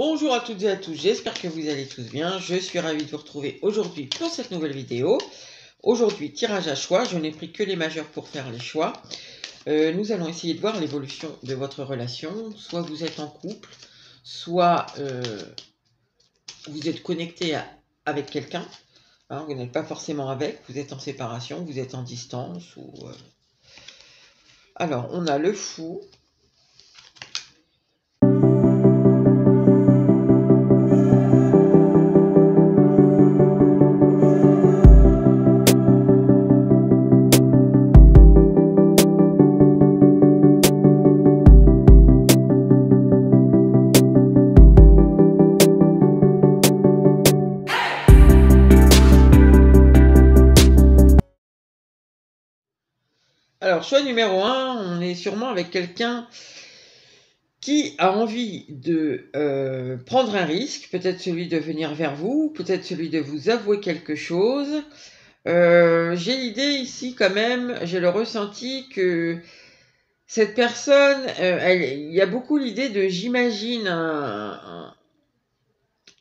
Bonjour à toutes et à tous, j'espère que vous allez tous bien. Je suis ravie de vous retrouver aujourd'hui pour cette nouvelle vidéo. Aujourd'hui, tirage à choix, je n'ai pris que les majeurs pour faire les choix. Nous allons essayer de voir l'évolution de votre relation. Soit vous êtes en couple, soit vous êtes connecté avec quelqu'un. Hein, vous n'êtes pas forcément avec, vous êtes en séparation, vous êtes en distance. Alors, on a le fou. Alors, choix numéro 1, on est sûrement avec quelqu'un qui a envie de prendre un risque, peut-être celui de venir vers vous, peut-être celui de vous avouer quelque chose. J'ai l'idée ici quand même, j'ai le ressenti que cette personne, il y a beaucoup l'idée de j'imagine un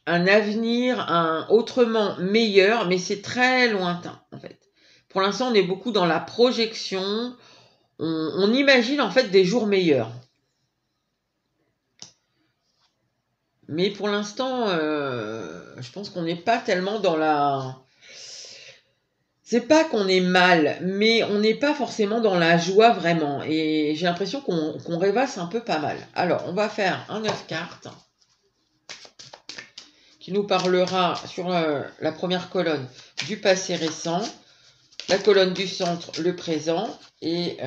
avenir autrement meilleur, mais c'est très lointain en fait. Pour l'instant, on est beaucoup dans la projection. On imagine en fait des jours meilleurs. Mais pour l'instant, je pense qu'on n'est pas tellement dans la... C'est pas qu'on est mal, mais on n'est pas forcément dans la joie vraiment. Et j'ai l'impression qu'on rêvasse un peu pas mal. Alors, on va faire un 9 cartes qui nous parlera sur la première colonne du passé récent, la colonne du centre, le présent, et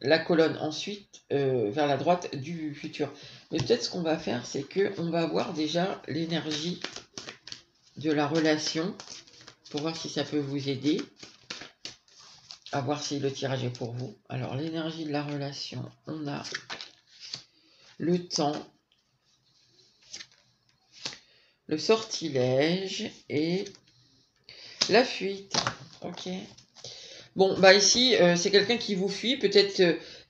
la colonne ensuite vers la droite du futur. Mais peut-être ce qu'on va faire, c'est qu'on va voir déjà l'énergie de la relation pour voir si ça peut vous aider à voir si le tirage est pour vous. Alors l'énergie de la relation, on a le temps, le sortilège et la fuite. Ok. Bon, bah ici, c'est quelqu'un qui vous fuit. Peut-être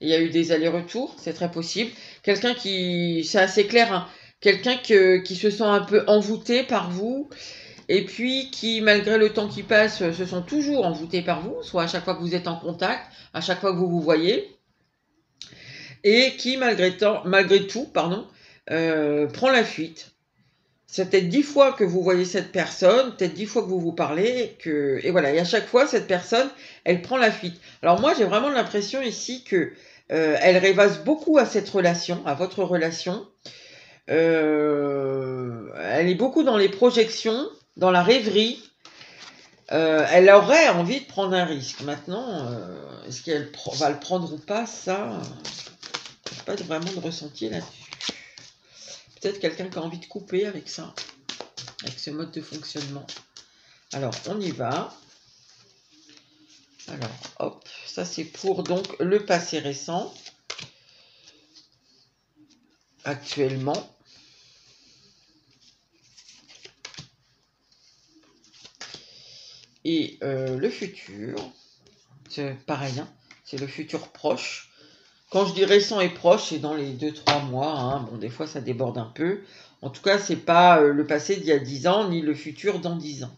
il y a eu des allers-retours, c'est très possible. Quelqu'un qui, c'est assez clair, hein, quelqu'un qui se sent un peu envoûté par vous. Et puis qui, malgré le temps qui passe, se sont toujours envoûtés par vous. Soit à chaque fois que vous êtes en contact, à chaque fois que vous vous voyez. Et qui, malgré tout, prend la fuite. C'est peut-être 10 fois que vous voyez cette personne, peut-être 10 fois que vous vous parlez, et voilà. Et à chaque fois, cette personne, elle prend la fuite. Alors moi, j'ai vraiment l'impression ici que elle rêvasse beaucoup à cette relation, à votre relation. Elle est beaucoup dans les projections, dans la rêverie. Elle aurait envie de prendre un risque. Maintenant, est-ce qu'elle va le prendre ou pas, ça, je n'ai pas vraiment de ressenti là-dessus. Peut-être quelqu'un qui a envie de couper avec ça, avec ce mode de fonctionnement. Alors, on y va. Alors, hop, ça c'est pour donc le passé récent. Actuellement. Et le futur, c'est pareil, hein, c'est le futur proche. Quand je dis récent et proche, c'est dans les 2-3 mois. Hein. Bon, des fois, ça déborde un peu. En tout cas, c'est pas le passé d'il y a 10 ans, ni le futur dans 10 ans.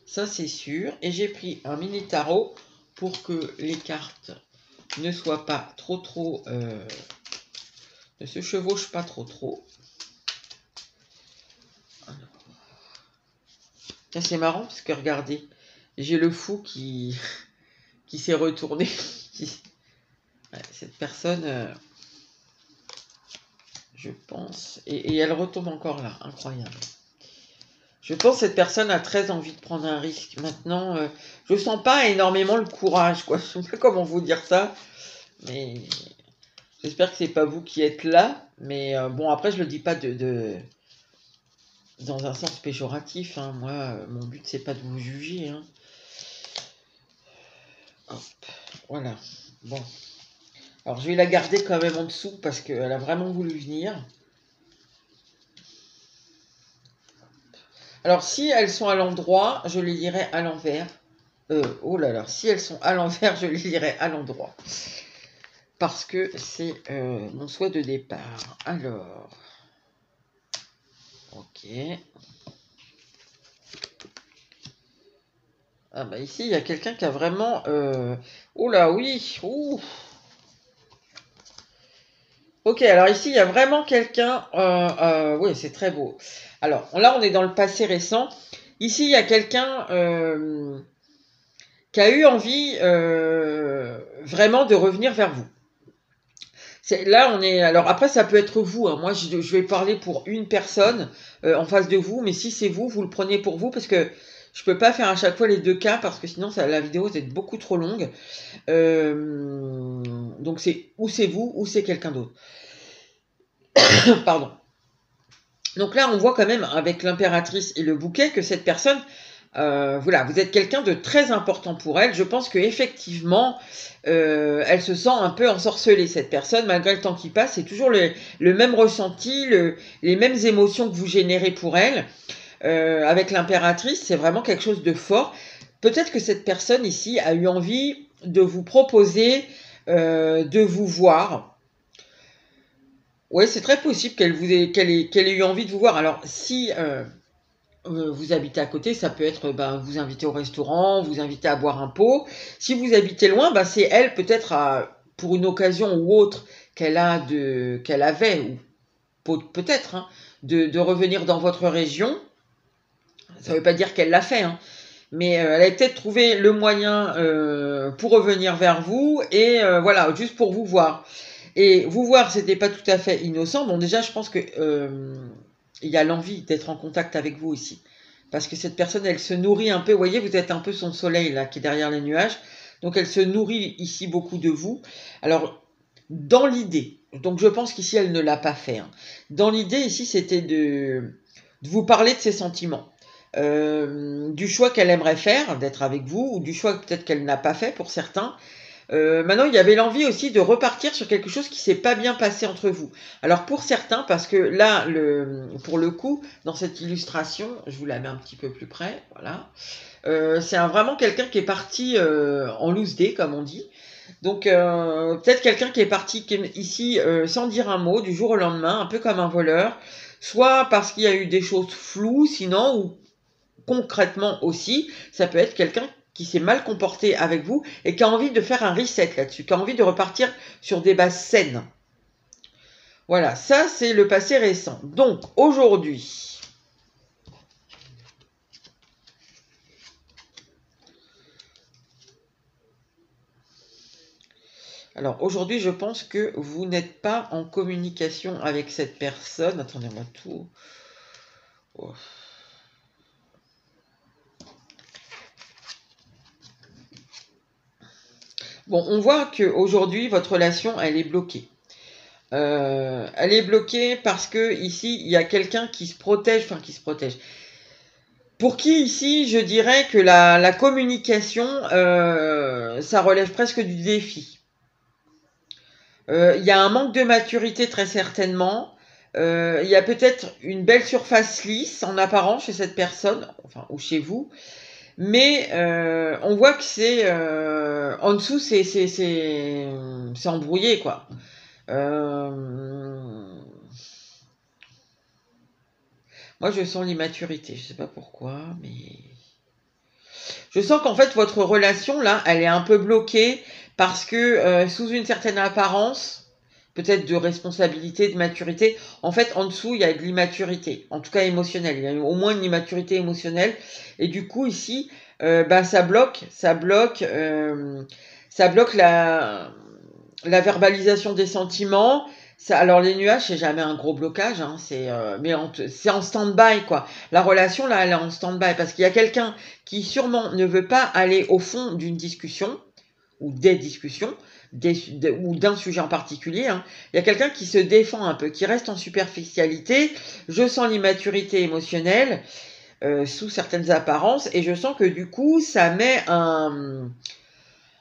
Ça, c'est sûr. Et j'ai pris un mini tarot pour que les cartes ne soient pas trop... ne se chevauchent pas trop. C'est marrant parce que, regardez, j'ai le fou qui s'est retourné. Cette personne... je pense, et elle retombe encore là, incroyable. Je pense que cette personne a très envie de prendre un risque. Maintenant, je sens pas énormément le courage, quoi. Je ne sais pas comment vous dire ça, mais j'espère que c'est pas vous qui êtes là. Mais bon, après, je le dis pas dans un sens péjoratif. Hein. Moi, mon but, c'est pas de vous juger. Hein. Hop, voilà. Bon. Alors, je vais la garder quand même en dessous parce qu'elle a vraiment voulu venir. Alors, si elles sont à l'endroit, je les lirai à l'envers. Oh là là, si elles sont à l'envers, je les lirai à l'endroit. Parce que c'est mon souhait de départ. Alors, Ok. Ah bah ici, il y a quelqu'un qui a vraiment... Oh là, oui. Ouh. Ok, alors ici, il y a vraiment quelqu'un... oui, c'est très beau. Alors, là, on est dans le passé récent. Ici, il y a quelqu'un qui a eu envie vraiment de revenir vers vous. Là, on est. Alors après, ça peut être vous, hein. Moi, je vais parler pour une personne en face de vous, mais si c'est vous, vous le prenez pour vous parce que je peux pas faire à chaque fois les deux cas parce que sinon, la vidéo va être beaucoup trop longue. Donc c'est vous ou c'est quelqu'un d'autre. Pardon. Donc là, on voit quand même avec l'impératrice et le bouquet que cette personne, voilà, vous êtes quelqu'un de très important pour elle. Je pense que effectivement, elle se sent un peu ensorcelée, cette personne, malgré le temps qui passe. C'est toujours le même ressenti, les mêmes émotions que vous générez pour elle. Avec l'impératrice, c'est vraiment quelque chose de fort. Peut-être que cette personne ici a eu envie de vous proposer de vous voir. Oui, c'est très possible qu'elle ait eu envie de vous voir. Alors, si vous habitez à côté, ça peut être vous inviter au restaurant, vous inviter à boire un pot. Si vous habitez loin, c'est elle peut-être pour une occasion ou autre qu'elle avait, ou peut-être, hein, de revenir dans votre région. Ça ne veut pas dire qu'elle l'a fait, hein, mais elle a peut-être trouvé le moyen pour revenir vers vous et voilà, juste pour vous voir. Et vous voir, c'était pas tout à fait innocent. Bon, déjà, je pense que il y a l'envie d'être en contact avec vous ici. Parce que cette personne, elle se nourrit un peu. Vous voyez, vous êtes un peu son soleil, là, qui est derrière les nuages. Donc, elle se nourrit ici beaucoup de vous. Alors, dans l'idée, donc je pense qu'ici, elle ne l'a pas fait, hein. Dans l'idée, ici, c'était de vous parler de ses sentiments. Du choix qu'elle aimerait faire, d'être avec vous, ou du choix peut-être qu'elle n'a pas fait pour certains. Maintenant, il y avait l'envie aussi de repartir sur quelque chose qui s'est pas bien passé entre vous. Alors pour certains, parce que là, pour le coup, dans cette illustration, je vous la mets un petit peu plus près, voilà. C'est vraiment quelqu'un qui est parti en loose day, comme on dit. Donc peut-être quelqu'un qui est parti ici sans dire un mot, du jour au lendemain, un peu comme un voleur. Soit parce qu'il y a eu des choses floues, sinon, ou concrètement aussi, ça peut être quelqu'un qui s'est mal comporté avec vous et qui a envie de faire un reset là-dessus, qui a envie de repartir sur des bases saines. Voilà, ça c'est le passé récent. Donc aujourd'hui, alors aujourd'hui, je pense que vous n'êtes pas en communication avec cette personne. Attendez, moi tout. Oh. Bon, on voit qu'aujourd'hui, votre relation, elle est bloquée. Elle est bloquée parce que ici, il y a quelqu'un qui se protège, enfin qui se protège. Pour qui ici, je dirais que la communication, ça relève presque du défi. Il y a un manque de maturité très certainement. Il y a peut-être une belle surface lisse en apparence chez cette personne, enfin ou chez vous, mais on voit que c'est en dessous, c'est embrouillé quoi. Moi, je sens l'immaturité. Je sais pas pourquoi, mais je sens qu'en fait votre relation là, elle est un peu bloquée parce que sous une certaine apparence, peut-être de responsabilité, de maturité, en fait en dessous il y a de l'immaturité, en tout cas émotionnelle. Il y a au moins une immaturité émotionnelle et du coup ici, ça bloque, ça bloque la verbalisation des sentiments. Ça, alors les nuages, c'est jamais un gros blocage, hein, c'est en stand-by quoi. La relation là, elle est en stand-by parce qu'il y a quelqu'un qui sûrement ne veut pas aller au fond d'une discussion ou des discussions ou d'un sujet en particulier. Hein. Il y a quelqu'un qui se défend un peu, qui reste en superficialité. Je sens l'immaturité émotionnelle sous certaines apparences et je sens que du coup, ça met un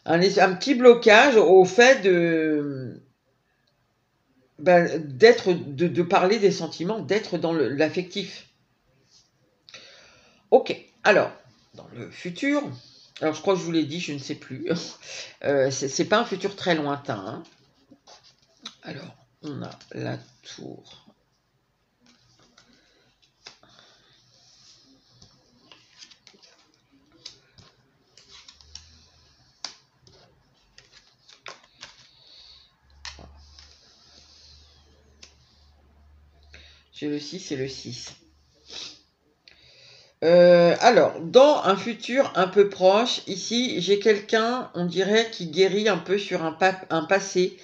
petit blocage au fait de parler des sentiments, d'être dans l'affectif. Ok, alors, dans le futur, alors je crois que je vous l'ai dit, je ne sais plus, c'est pas un futur très lointain. Hein. Alors, on a la tour C'est le 6 et le 6. Alors, dans un futur un peu proche, ici, j'ai quelqu'un, on dirait, qui guérit un peu sur un passé.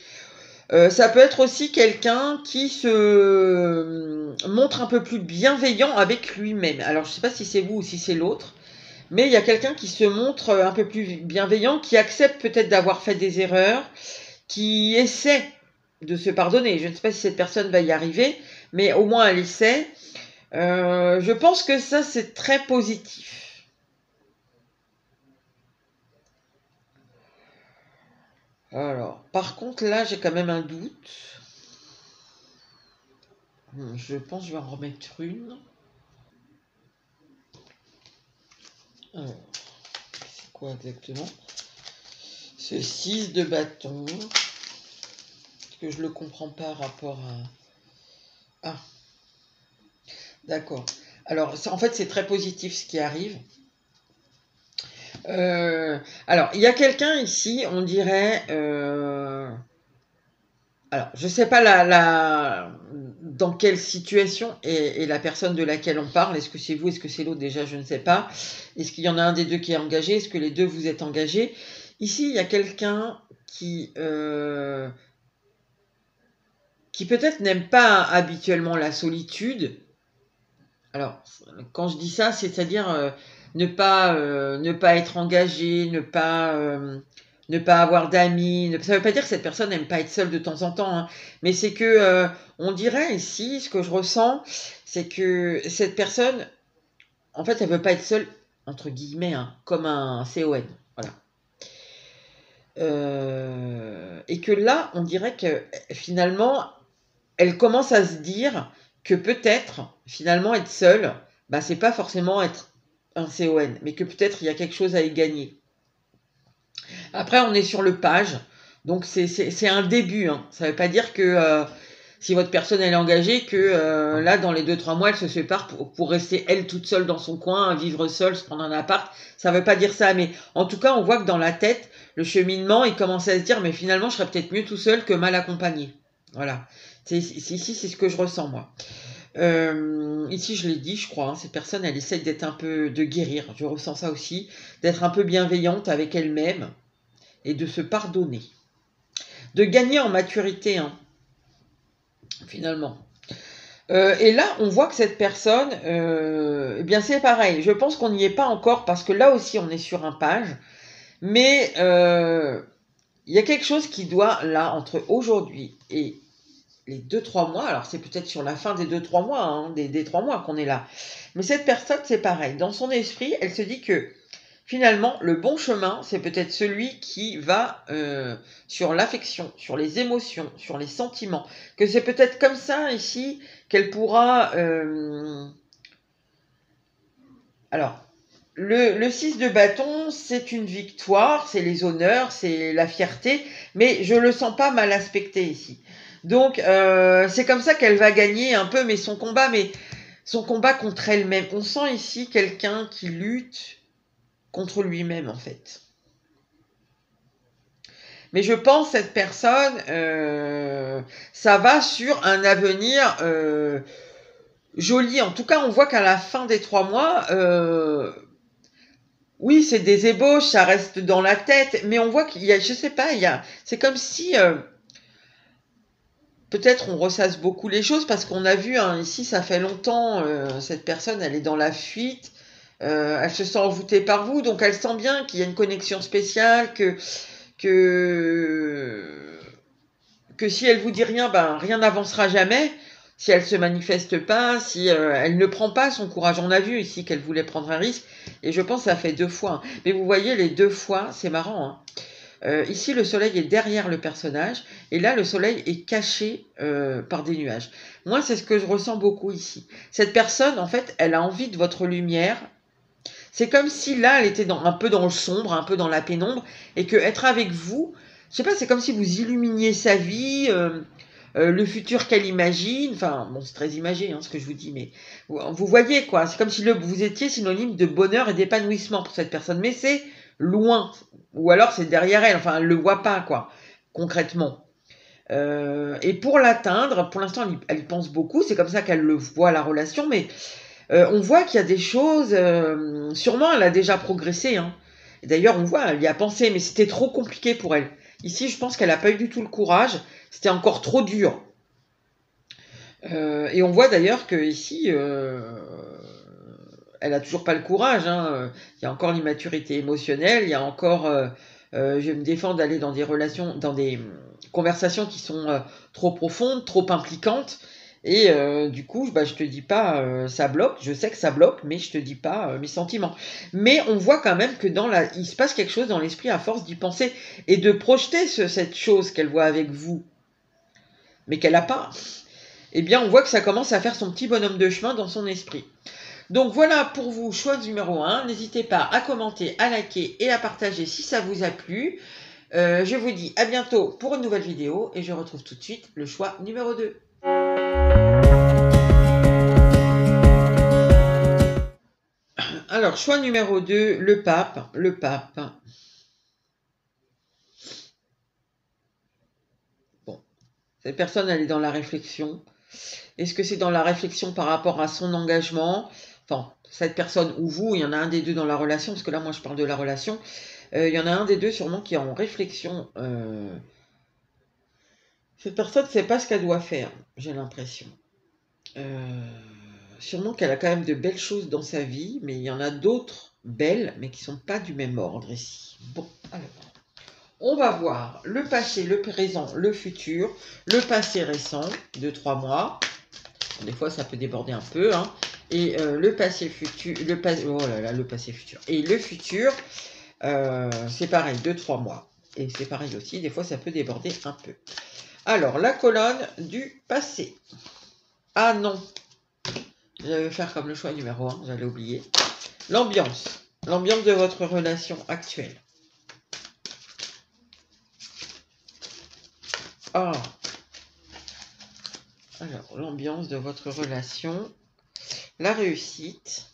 Ça peut être aussi quelqu'un qui se montre un peu plus bienveillant avec lui-même. Alors, je ne sais pas si c'est vous ou si c'est l'autre, mais il y a quelqu'un qui se montre un peu plus bienveillant, qui accepte peut-être d'avoir fait des erreurs, qui essaie de se pardonner. Je ne sais pas si cette personne va y arriver, mais au moins elle essaie. Je pense que ça, c'est très positif. Alors, par contre, là, j'ai quand même un doute. Je pense que je vais en remettre une. Alors, c'est quoi exactement? Ce 6 de bâton. Parce que je le comprends pas rapport à... Ah, d'accord. Alors, en fait, c'est très positif ce qui arrive. Alors, il y a quelqu'un ici, on dirait... Alors, je ne sais pas dans quelle situation est la personne de laquelle on parle. Est-ce que c'est vous, est-ce que c'est l'autre? Déjà, je ne sais pas. Est-ce qu'il y en a un des deux qui est engagé? Est-ce que les deux vous êtes engagés? Ici, il y a quelqu'un qui peut-être n'aime pas habituellement la solitude. Alors, quand je dis ça, c'est-à-dire ne pas être engagé, ne pas avoir d'amis. Ça ne veut pas dire que cette personne n'aime pas être seule de temps en temps, hein, mais c'est que on dirait ici, ce que je ressens, c'est que cette personne, en fait, elle ne veut pas être seule, entre guillemets, hein, comme un CON. Voilà. Et que là, on dirait que finalement, elle commence à se dire que peut-être, finalement, être seule, bah, c'est pas forcément être un CON, mais que peut-être il y a quelque chose à y gagner. Après, on est sur le page, donc c'est un début. Hein. Ça ne veut pas dire que si votre personne elle est engagée, que là, dans les 2-3 mois, elle se sépare pour rester elle toute seule dans son coin, vivre seule, se prendre un appart. Ça ne veut pas dire ça, mais en tout cas, on voit que dans la tête, le cheminement, il commence à se dire, mais finalement, je serais peut-être mieux tout seul que mal accompagné. Voilà. Ici, c'est ce que je ressens, moi. Ici, je l'ai dit, je crois, hein, cette personne, elle essaye d'être un peu, de guérir, je ressens ça aussi, d'être un peu bienveillante avec elle-même et de se pardonner. De gagner en maturité, hein, finalement. Et là, on voit que cette personne, eh bien c'est pareil, je pense qu'on n'y est pas encore, parce que là aussi, on est sur un page, mais il y a quelque chose qui doit, là, entre aujourd'hui et les 2-3 mois, alors c'est peut-être sur la fin des 2-3 mois, hein, des 3 mois qu'on est là, mais cette personne, c'est pareil, dans son esprit, elle se dit que finalement, le bon chemin, c'est peut-être celui qui va sur l'affection, sur les émotions, sur les sentiments, que c'est peut-être comme ça ici qu'elle pourra... Alors, le 6 de bâton, c'est une victoire, c'est les honneurs, c'est la fierté, mais je le sens pas mal aspecté ici. Donc, c'est comme ça qu'elle va gagner un peu, mais son combat contre elle-même. On sent ici quelqu'un qui lutte contre lui-même, en fait. Mais je pense cette personne, ça va sur un avenir joli. En tout cas, on voit qu'à la fin des 3 mois, oui, c'est des ébauches, ça reste dans la tête, mais on voit qu'il y a, je sais pas, c'est comme si peut-être on ressasse beaucoup les choses parce qu'on a vu hein, ici, ça fait longtemps, cette personne, elle est dans la fuite, elle se sent envoûtée par vous, donc elle sent bien qu'il y a une connexion spéciale, que si elle vous dit rien, ben rien n'avancera jamais. Si elle se manifeste pas, si elle ne prend pas son courage. On a vu ici qu'elle voulait prendre un risque, et je pense que ça fait 2 fois. Mais vous voyez, les 2 fois, c'est marrant. Hein. Ici, le soleil est derrière le personnage, et là, le soleil est caché par des nuages. Moi, c'est ce que je ressens beaucoup ici. Cette personne, en fait, elle a envie de votre lumière. C'est comme si là, elle était un peu dans le sombre, un peu dans la pénombre, et que être avec vous, je sais pas, c'est comme si vous illuminiez sa vie, le futur qu'elle imagine. Enfin, bon, c'est très imagé, hein, ce que je vous dis, mais vous voyez, quoi. C'est comme si vous étiez synonyme de bonheur et d'épanouissement pour cette personne, mais c'est loin, ou alors c'est derrière elle. Enfin, elle le voit pas, quoi, concrètement. Et pour l'atteindre, pour l'instant, elle y pense beaucoup. C'est comme ça qu'elle le voit, la relation. Mais on voit qu'il y a des choses... sûrement, elle a déjà progressé. Hein. D'ailleurs, on voit, elle y a pensé, mais c'était trop compliqué pour elle. Ici, je pense qu'elle n'a pas eu du tout le courage. C'était encore trop dur. Et on voit d'ailleurs que ici, elle a toujours pas le courage. Hein. Il y a encore l'immaturité émotionnelle. Il y a encore, je vais me défendre d'aller dans des relations, dans des conversations qui sont trop profondes, trop impliquantes. Et du coup, bah, je te dis pas, ça bloque. Je sais que ça bloque, mais je te dis pas mes sentiments. Mais on voit quand même que il se passe quelque chose dans l'esprit à force d'y penser et de projeter cette chose qu'elle voit avec vous, mais qu'elle n'a pas. Eh bien, on voit que ça commence à faire son petit bonhomme de chemin dans son esprit. Donc voilà pour vous, choix numéro 1. N'hésitez pas à commenter, à liker et à partager si ça vous a plu. Je vous dis à bientôt pour une nouvelle vidéo et je retrouve tout de suite le choix numéro 2. Alors, choix numéro 2, le pape. Le pape. Bon, cette personne, elle est dans la réflexion. Est-ce que c'est dans la réflexion par rapport à son engagement? Enfin, cette personne ou vous, il y en a un des deux dans la relation, parce que là, moi, je parle de la relation. Il y en a un des deux sûrement qui est en réflexion. Cette personne ne sait pas ce qu'elle doit faire, j'ai l'impression. Sûrement qu'elle a quand même de belles choses dans sa vie, mais il y en a d'autres belles, mais qui ne sont pas du même ordre ici. Bon, alors, on va voir le passé, le présent, le futur. Le passé récent, de 3 mois. Des fois, ça peut déborder un peu. Hein. Et le passé futur, oh là là, le passé futur. Et le futur, c'est pareil, 2-3 mois. Et c'est pareil aussi, des fois, ça peut déborder un peu. Alors, la colonne du passé. Ah non, j'allais faire comme le choix numéro 1, j'allais oublier. L'ambiance. L'ambiance de votre relation actuelle. Ah. Alors, l'ambiance de votre relation. La réussite.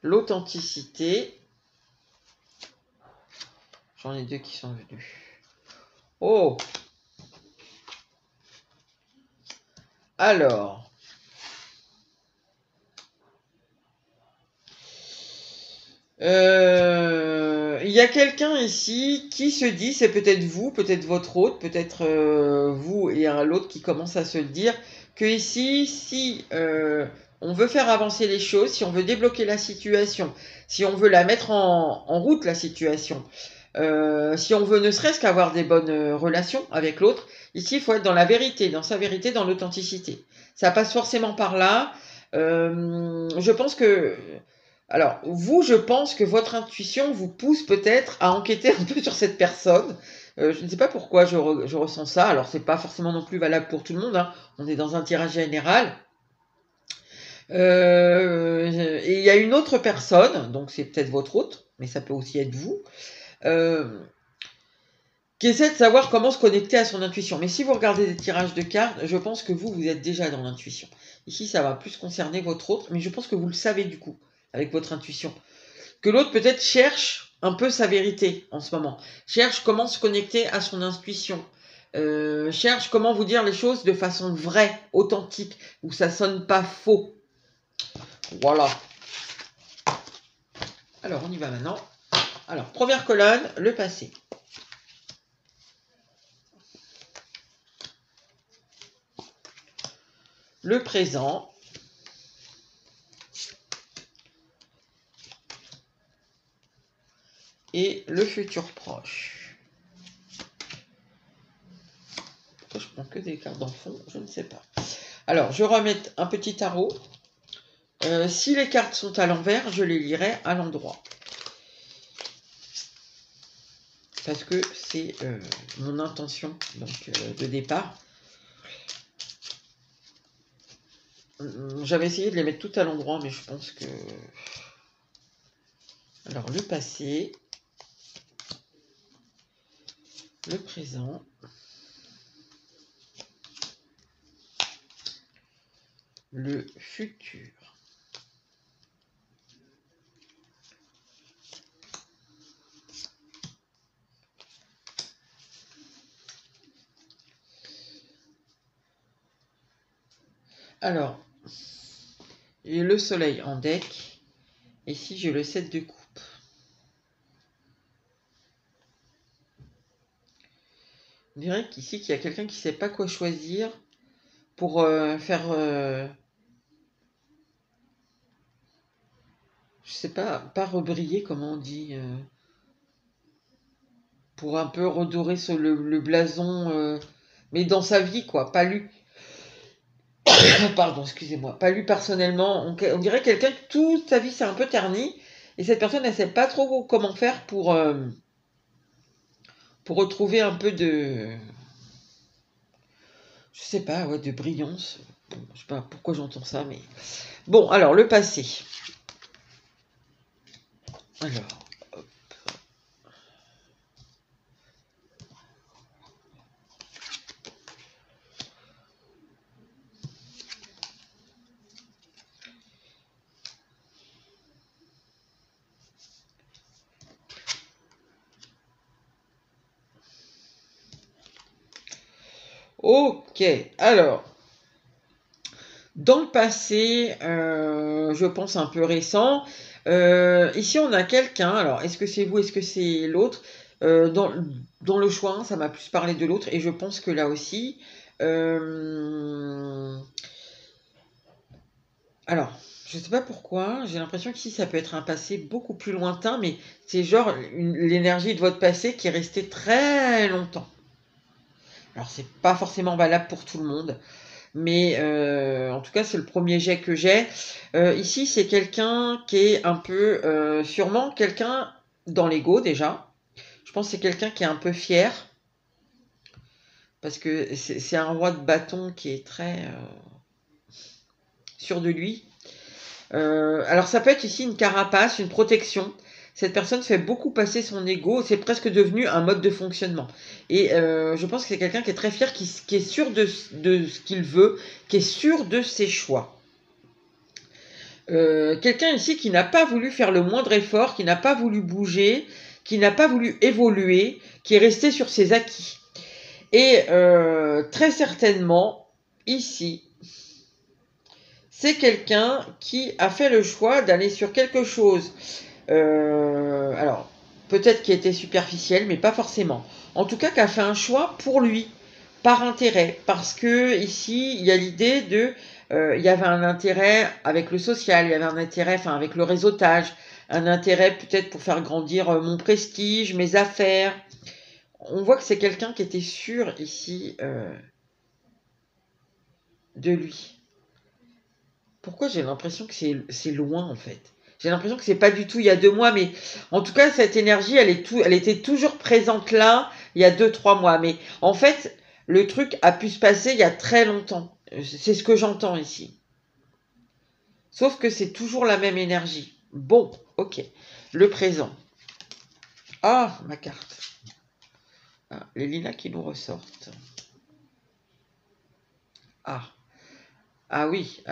L'authenticité. J'en ai 2 qui sont venus. Oh. Alors. Il y a quelqu'un ici qui se dit, c'est peut-être vous, peut-être votre hôte, peut-être vous et l'autre qui commence à se le dire, que ici, si on veut faire avancer les choses, si on veut débloquer la situation, si on veut la mettre en route, la situation, si on veut ne serait-ce qu'avoir des bonnes relations avec l'autre, ici, il faut être dans la vérité, dans sa vérité, dans l'authenticité. Ça passe forcément par là. Je pense que... Alors, vous, je pense que votre intuition vous pousse peut-être à enquêter un peu sur cette personne. Je ne sais pas pourquoi je ressens ça. Alors, c'est pas forcément non plus valable pour tout le monde. Hein. On est dans un tirage général. Et il y a une autre personne, donc c'est peut-être votre hôte, mais ça peut aussi être vous, qui essaie de savoir comment se connecter à son intuition. Mais si vous regardez des tirages de cartes, je pense que vous êtes déjà dans l'intuition. Ici, ça va plus concerner votre hôte, mais je pense que vous le savez du coup, avec votre intuition. Que l'autre peut-être cherche un peu sa vérité en ce moment. Cherche comment se connecter à son intuition. Cherche comment vous dire les choses de façon vraie, authentique, où ça sonne pas faux. Voilà. Alors, on y va maintenant. Alors, première colonne, le passé. Le présent. Et le futur proche. Pourquoi je prends que des cartes d'enfant? Je ne sais pas. Alors, je remets un petit tarot. Si les cartes sont à l'envers, je les lirai à l'endroit. Parce que c'est mon intention donc, de départ. J'avais essayé de les mettre tout à l'endroit, mais je pense que... Alors, le passé, le présent, le futur. Alors, j'ai le soleil en deck. Et ici, j'ai le 7 de coupe. On dirait qu'ici, qu'il y a quelqu'un qui ne sait pas quoi choisir pour faire... je sais pas rebriller, comment on dit, pour un peu redorer sur le blason, mais dans sa vie, quoi, pas lui. Pardon, excusez-moi, pas lui personnellement. On dirait quelqu'un que toute sa vie s'est un peu terni, et cette personne, elle sait pas trop comment faire pour retrouver un peu de... Je sais pas, ouais, de brillance. Bon, je sais pas pourquoi j'entends ça, mais... Bon, alors, le passé. Alors... Ok, alors... Dans le passé, je pense un peu récent, ici on a quelqu'un, alors est-ce que c'est vous, est-ce que c'est l'autre, dans le choix, ça m'a plus parlé de l'autre, et je pense que là aussi, alors, je sais pas pourquoi, j'ai l'impression qu'ici ça peut être un passé beaucoup plus lointain, mais c'est genre l'énergie de votre passé qui est restée très longtemps. Alors c'est pas forcément valable pour tout le monde. Mais en tout cas, c'est le premier jet que j'ai. Ici, c'est quelqu'un qui est un peu... sûrement quelqu'un dans l'ego déjà. Je pense que c'est quelqu'un qui est un peu fier. Parce que c'est un roi de bâton qui est très sûr de lui. Alors ça peut être ici une carapace, une protection. Cette personne fait beaucoup passer son ego, c'est presque devenu un mode de fonctionnement. Et je pense que c'est quelqu'un qui est très fier, qui est sûr de ce qu'il veut, qui est sûr de ses choix. Quelqu'un ici qui n'a pas voulu faire le moindre effort, qui n'a pas voulu bouger, qui n'a pas voulu évoluer, qui est resté sur ses acquis. Et très certainement, ici, c'est quelqu'un qui a fait le choix d'aller sur quelque chose. Alors, peut-être qui était superficiel, mais pas forcément. En tout cas, qui a fait un choix pour lui, par intérêt. Parce que ici, il y a l'idée de... il y avait un intérêt avec le social, il y avait un intérêt avec le réseautage, un intérêt peut-être pour faire grandir mon prestige, mes affaires. On voit que c'est quelqu'un qui était sûr ici de lui. Pourquoi j'ai l'impression que c'est loin en fait? J'ai l'impression que c'est pas du tout il y a 2 mois, mais en tout cas cette énergie, elle était toujours présente là il y a 2-3 mois. Mais en fait, le truc a pu se passer il y a très longtemps. C'est ce que j'entends ici. Sauf que c'est toujours la même énergie. Bon, ok. Le présent. Ah, ma carte. Ah, les lilas qui nous ressortent. Ah. Ah oui.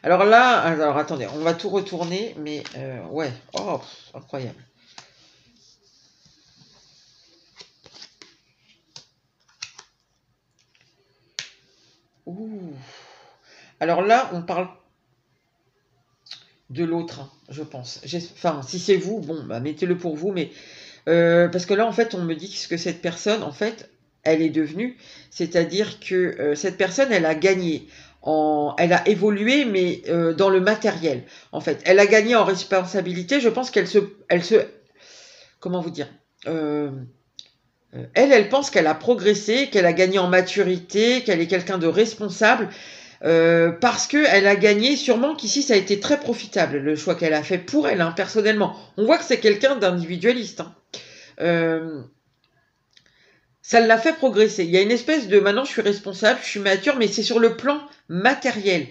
Alors là, alors attendez, on va tout retourner, mais ouais. Oh, incroyable. Ouh. Alors là, on parle de l'autre, hein, je pense. Enfin, si c'est vous, bon, bah, mettez-le pour vous, mais parce que là, en fait, on me dit ce que cette personne, en fait, elle est devenue, c'est-à-dire que cette personne, elle a gagné, elle a évolué, mais dans le matériel, en fait. Elle a gagné en responsabilité, je pense comment vous dire elle pense qu'elle a progressé, qu'elle a gagné en maturité, qu'elle est quelqu'un de responsable, parce qu'elle a gagné, sûrement qu'ici ça a été très profitable, le choix qu'elle a fait pour elle, hein, personnellement. On voit que c'est quelqu'un d'individualiste. Hein. Ça l'a fait progresser. Il y a une espèce de, maintenant je suis responsable, je suis mature, mais c'est sur le plan matériel.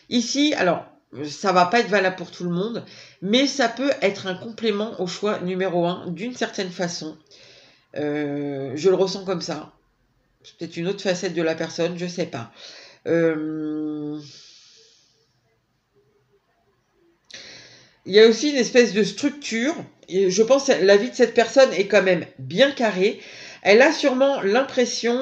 Ici, alors, ça va pas être valable pour tout le monde, mais ça peut être un complément au choix numéro 1, d'une certaine façon. Je le ressens comme ça. C'est peut-être une autre facette de la personne, je sais pas. Il y a aussi une espèce de structure. Et je pense que la vie de cette personne est quand même bien carrée. Elle a sûrement l'impression...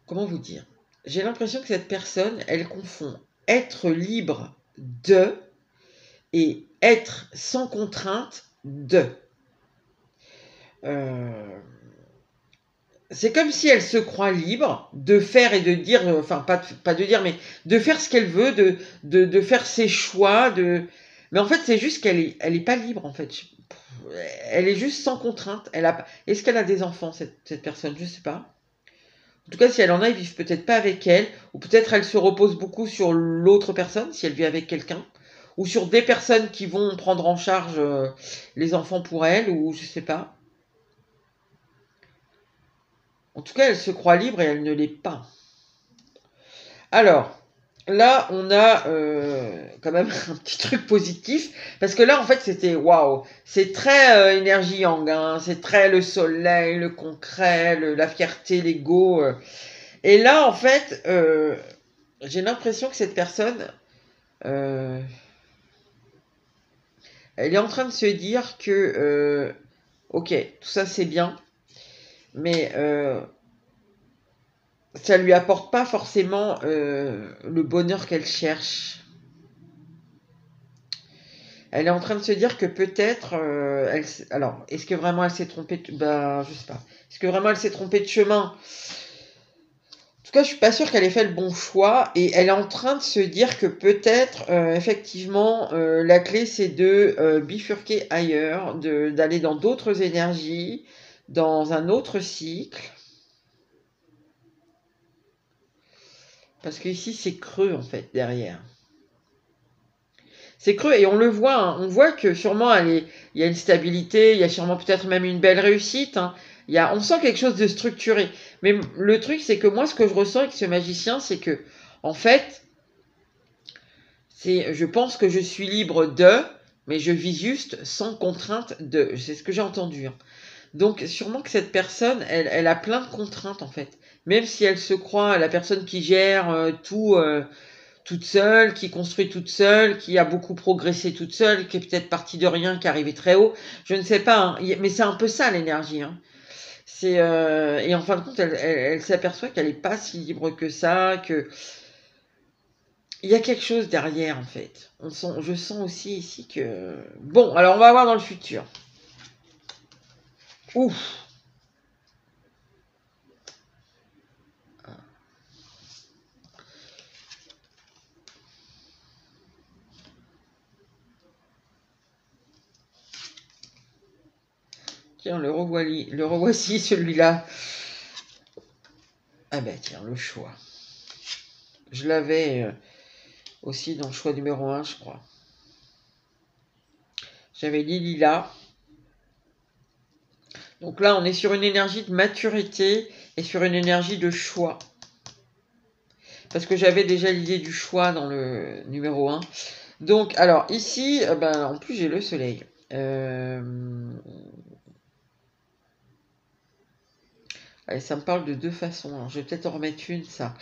comment vous dire? j'ai l'impression que cette personne, elle confond être libre de et être sans contrainte de. C'est comme si elle se croit libre de faire et de dire, enfin pas de dire, mais de faire ce qu'elle veut, de faire ses choix, mais en fait c'est juste elle est pas libre en fait. Elle est juste sans contrainte. Est-ce qu'elle a des enfants cette personne? Je sais pas. En tout cas, si elle en a, ils vivent peut-être pas avec elle, ou peut-être elle se repose beaucoup sur l'autre personne, si elle vit avec quelqu'un, ou sur des personnes qui vont prendre en charge les enfants pour elle, ou je sais pas. En tout cas, elle se croit libre et elle ne l'est pas. Alors, là, on a quand même un petit truc positif, parce que là, en fait, c'était waouh, c'est très énergie yang, hein, c'est très le soleil, le concret, la fierté, l'ego. Et là, en fait, j'ai l'impression que cette personne, euh, elle est en train de se dire que, ok, tout ça c'est bien, mais ça lui apporte pas forcément le bonheur qu'elle cherche. Elle est en train de se dire que peut-être, alors, est-ce que vraiment elle s'est trompée bah, je sais pas. Est-ce que vraiment elle s'est trompée de chemin? En tout cas, je suis pas sûre qu'elle ait fait le bon choix et elle est en train de se dire que peut-être, effectivement, la clé c'est de bifurquer ailleurs, d'aller dans d'autres énergies, dans un autre cycle. Parce qu'ici, c'est creux, en fait, derrière. C'est creux et on le voit, hein. On voit que sûrement il y a une stabilité, il y a sûrement peut-être même une belle réussite, hein. On sent quelque chose de structuré. Mais le truc, c'est que moi, ce que je ressens avec ce magicien, c'est que, en fait, je pense que je suis libre de, mais je vis juste sans contrainte de. C'est ce que j'ai entendu, hein. Donc, sûrement que cette personne, elle a plein de contraintes, en fait. Même si elle se croit la personne qui gère tout toute seule, qui construit toute seule, qui a beaucoup progressé toute seule, qui est peut-être partie de rien, qui est arrivée très haut. Je ne sais pas, hein. Mais c'est un peu ça l'énergie, hein. Et en fin de compte, elle s'aperçoit qu'elle n'est pas si libre que ça, que il y a quelque chose derrière en fait. Je sens aussi ici que bon, alors on va voir dans le futur. Ouf. Tiens, le revoici celui-là. Ah ben tiens, le choix. Je l'avais aussi dans le choix numéro 1, je crois. J'avais dit Lila. Donc là, on est sur une énergie de maturité et sur une énergie de choix. Parce que j'avais déjà l'idée du choix dans le numéro 1. Donc, alors, ici, en plus, j'ai le soleil. Allez, ça me parle de deux façons. Alors, je vais peut-être en remettre une, ça.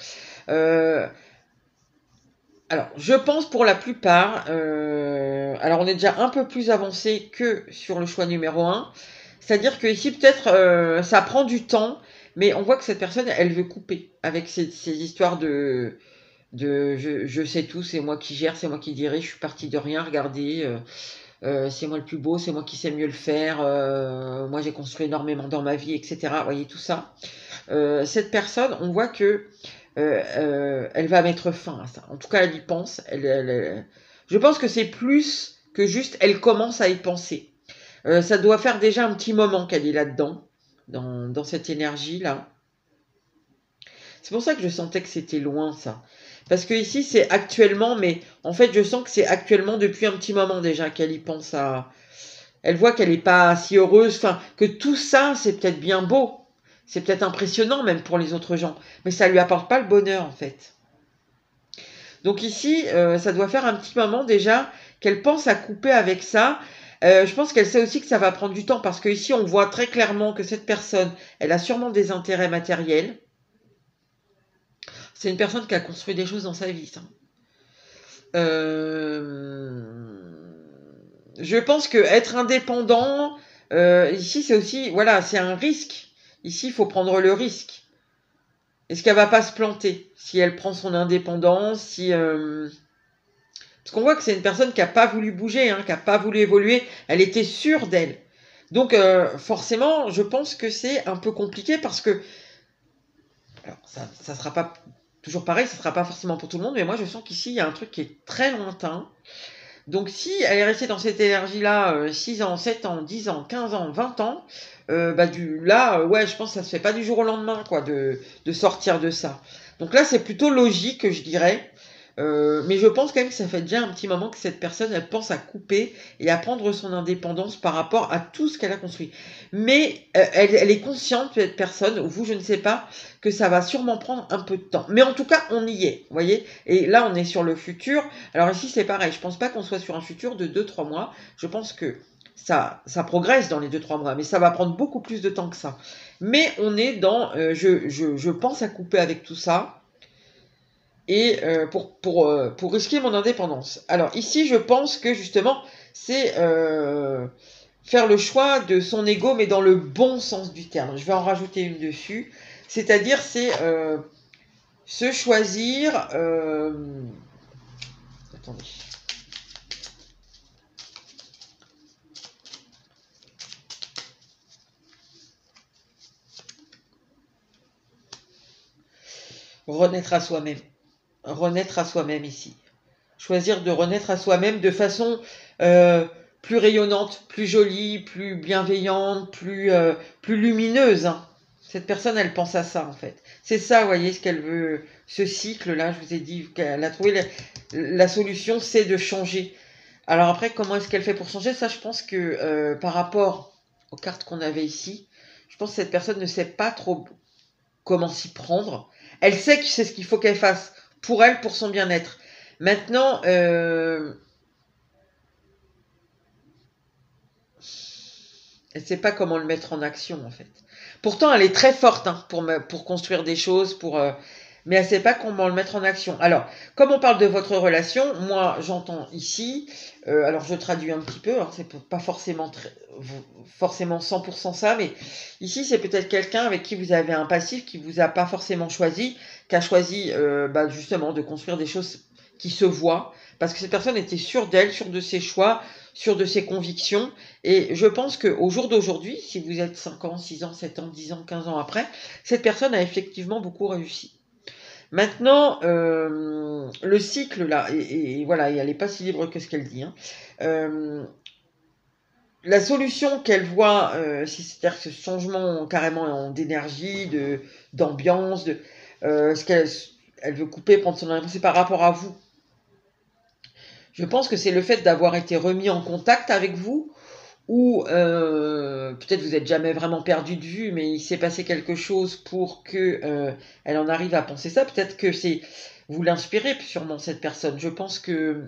Alors, je pense pour la plupart, alors on est déjà un peu plus avancé que sur le choix numéro 1. C'est-à-dire que ici, peut-être, ça prend du temps, mais on voit que cette personne, elle veut couper avec ces histoires je sais tout, c'est moi qui gère, c'est moi qui dirige, je suis partie de rien, regardez, c'est moi le plus beau, c'est moi qui sais mieux le faire, moi j'ai construit énormément dans ma vie, etc. Vous voyez tout ça. Cette personne, on voit que elle va mettre fin à ça. En tout cas, elle y pense. Je pense que c'est plus que juste, elle commence à y penser. Ça doit faire déjà un petit moment qu'elle est là-dedans, dans cette énergie-là. C'est pour ça que je sentais que c'était loin, ça. Parce que ici, c'est actuellement, mais en fait, je sens que c'est actuellement depuis un petit moment déjà qu'elle y pense à... Elle voit qu'elle n'est pas si heureuse, enfin, que tout ça, c'est peut-être bien beau. C'est peut-être impressionnant même pour les autres gens, mais ça lui apporte pas le bonheur en fait. Donc ici, ça doit faire un petit moment déjà qu'elle pense à couper avec ça. Je pense qu'elle sait aussi que ça va prendre du temps parce que ici on voit très clairement que cette personne, elle a sûrement des intérêts matériels. C'est une personne qui a construit des choses dans sa vie, ça. Je pense que être indépendant, ici c'est aussi, voilà, c'est un risque. Ici, il faut prendre le risque. est-ce qu'elle va pas se planter si elle prend son indépendance, si parce qu'on voit que c'est une personne qui n'a pas voulu bouger, hein, qui n'a pas voulu évoluer, elle était sûre d'elle. Donc forcément, je pense que c'est un peu compliqué parce que alors, ça sera pas toujours pareil, ça sera pas forcément pour tout le monde, mais moi je sens qu'ici il y a un truc qui est très lointain. Donc si elle est restée dans cette énergie-là 6 ans, 7 ans, 10 ans, 15 ans, 20 ans, ouais, je pense que ça se fait pas du jour au lendemain, quoi, de sortir de ça. Donc là, c'est plutôt logique, je dirais. Mais je pense quand même que ça fait déjà un petit moment que cette personne, elle pense à couper et à prendre son indépendance par rapport à tout ce qu'elle a construit. Mais elle est consciente, cette personne, ou vous, je ne sais pas, que ça va sûrement prendre un peu de temps. Mais en tout cas, on y est, vous voyez. Et là, on est sur le futur. Alors ici, c'est pareil. Je pense pas qu'on soit sur un futur de 2-3 mois. Je pense que ça progresse dans les 2-3 mois, mais ça va prendre beaucoup plus de temps que ça. Mais on est dans, je pense à couper avec tout ça et pour risquer mon indépendance. Alors ici, je pense que justement, c'est faire le choix de son ego, mais dans le bon sens du terme. Je vais en rajouter une dessus. C'est-à-dire, c'est se choisir... attendez. Renaître à soi-même. Renaître à soi-même ici. Choisir de renaître à soi-même de façon plus rayonnante, plus jolie, plus bienveillante, plus lumineuse. Hein. Cette personne, elle pense à ça en fait. C'est ça, vous voyez, ce qu'elle veut. Ce cycle-là, je vous ai dit qu'elle a trouvé la solution, c'est de changer. Alors après, comment est-ce qu'elle fait pour changer? Ça, je pense que par rapport aux cartes qu'on avait ici, je pense que cette personne ne sait pas trop comment s'y prendre. Elle sait que c'est ce qu'il faut qu'elle fasse pour elle, pour son bien-être. Maintenant, elle ne sait pas comment le mettre en action, en fait. Pourtant, elle est très forte hein, pour construire des choses, mais elle ne sait pas comment le mettre en action. Alors, comme on parle de votre relation, moi, j'entends ici, alors je traduis un petit peu, hein, c'est pas forcément 100% ça, mais ici, c'est peut-être quelqu'un avec qui vous avez un passif qui vous a pas forcément choisi, qui a choisi justement de construire des choses qui se voient, parce que cette personne était sûre d'elle, sûre de ses choix, sûre de ses convictions, et je pense qu'au jour d'aujourd'hui, si vous êtes 5 ans, 6 ans, 7 ans, 10 ans, 15 ans après, cette personne a effectivement beaucoup réussi. Maintenant, le cycle, là, et voilà, et elle n'est pas si libre que ce qu'elle dit, hein, la solution qu'elle voit, c'est-à-dire ce changement carrément d'énergie, d'ambiance, ce qu'elle veut couper, prendre son indépendance, c'est par rapport à vous. Je pense que c'est le fait d'avoir été remis en contact avec vous, ou peut-être vous n'êtes jamais vraiment perdu de vue, mais il s'est passé quelque chose pour que elle en arrive à penser ça. Peut-être que c'est vous l'inspirez sûrement cette personne. Je pense que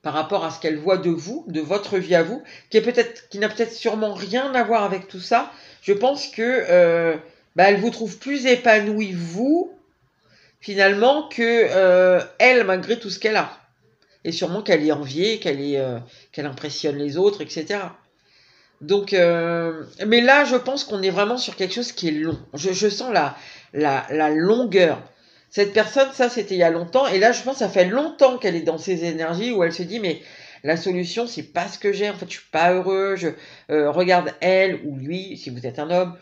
par rapport à ce qu'elle voit de vous, de votre vie à vous, qui n'a peut-être sûrement rien à voir avec tout ça, je pense que elle vous trouve plus épanoui vous finalement que elle malgré tout ce qu'elle a. Et sûrement qu'elle est enviée, qu'elle impressionne les autres, etc. Donc, mais là, je pense qu'on est vraiment sur quelque chose qui est long. Je sens la longueur. Cette personne, ça, c'était il y a longtemps. Et là, je pense que ça fait longtemps qu'elle est dans ces énergies où elle se dit, mais la solution, c'est pas ce que j'ai. En fait, je suis pas heureux. Je regarde elle ou lui, si vous êtes un homme.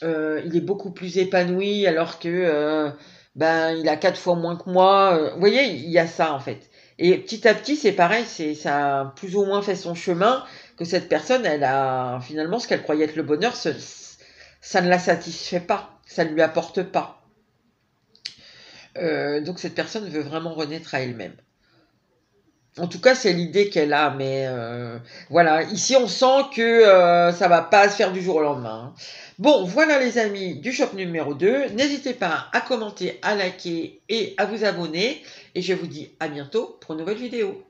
Il est beaucoup plus épanoui alors que il a 4 fois moins que moi. Vous voyez, il y a ça en fait. Et petit à petit, c'est pareil, ça a plus ou moins fait son chemin, que cette personne, elle a finalement ce qu'elle croyait être le bonheur, ça ne la satisfait pas, ça ne lui apporte pas. Donc cette personne veut vraiment renaître à elle-même. En tout cas, c'est l'idée qu'elle a, mais voilà. Ici, on sent que ça va pas se faire du jour au lendemain. Hein. Bon, voilà les amis du shop numéro 2. N'hésitez pas à commenter, à liker et à vous abonner. Et je vous dis à bientôt pour une nouvelle vidéo.